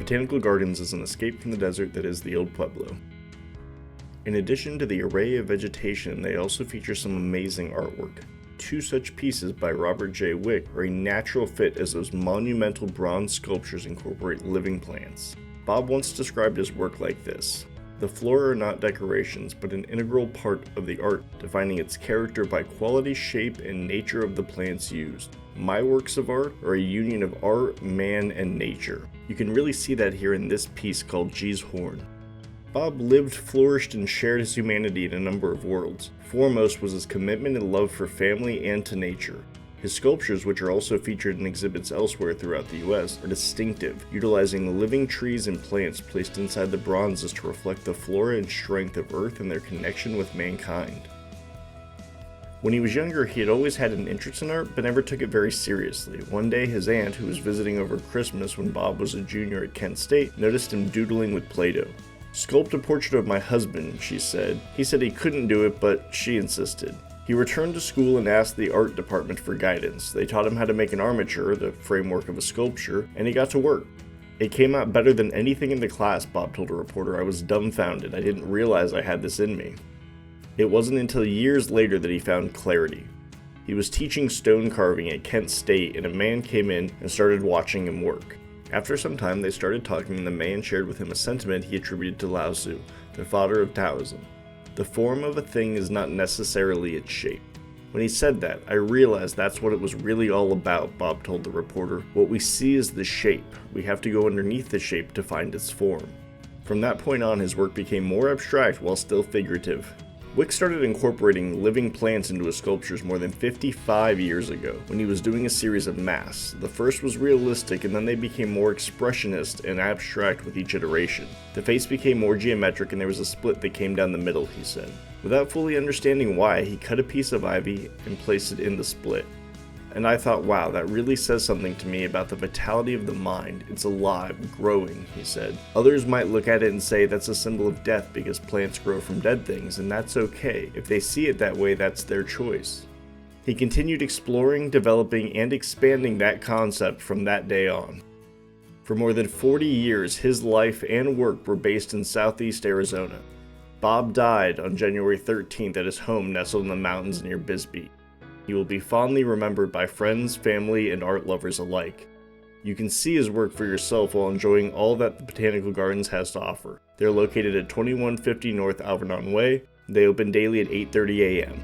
Botanical Gardens is an escape from the desert that is the old Pueblo. In addition to the array of vegetation, they also feature some amazing artwork. Two such pieces by Robert Wick are a natural fit as those monumental bronze sculptures incorporate living plants. Bob once described his work like this: "The flora are not decorations, but an integral part of the art, defining its character by quality, shape, and nature of the plants used. My works of art are a union of art, man, and nature." You can really see that here in this piece called G's Horn. Bob lived, flourished, and shared his humanity in a number of worlds. Foremost was his commitment and love for family and to nature. His sculptures, which are also featured in exhibits elsewhere throughout the US, are distinctive, utilizing living trees and plants placed inside the bronzes to reflect the flora and strength of Earth and their connection with mankind. When he was younger, he had always had an interest in art, but never took it very seriously. One day, his aunt, who was visiting over Christmas when Bob was a junior at Kent State, noticed him doodling with Play-Doh. "Sculpt a portrait of my husband," she said. He said he couldn't do it, but she insisted. He returned to school and asked the art department for guidance. They taught him how to make an armature, the framework of a sculpture, and he got to work. "It came out better than anything in the class," Bob told a reporter. "I was dumbfounded. I didn't realize I had this in me." It wasn't until years later that he found clarity. He was teaching stone carving at Kent State, and a man came in and started watching him work. After some time, they started talking, and the man shared with him a sentiment he attributed to Lao Tzu, the father of Taoism. "The form of a thing is not necessarily its shape." When he said that, I realized that's what it was really all about, Bob told the reporter. "What we see is the shape. We have to go underneath the shape to find its form." From that point on, his work became more abstract while still figurative. Wick started incorporating living plants into his sculptures more than 55 years ago, when he was doing a series of masks. The first was realistic, and then they became more expressionist and abstract with each iteration. The face became more geometric, and there was a split that came down the middle, he said. Without fully understanding why, he cut a piece of ivy and placed it in the split. And I thought, wow, that really says something to me about the vitality of the mind. It's alive, growing, he said. Others might look at it and say that's a symbol of death because plants grow from dead things, and that's okay. If they see it that way, that's their choice. He continued exploring, developing, and expanding that concept from that day on. For more than 40 years, his life and work were based in southeast Arizona. Bob died on January 13th at his home nestled in the mountains near Bisbee. He will be fondly remembered by friends, family, and art lovers alike. You can see his work for yourself while enjoying all that the Botanical Gardens has to offer. They're located at 2150 North Alvernon Way. They open daily at 8:30 a.m.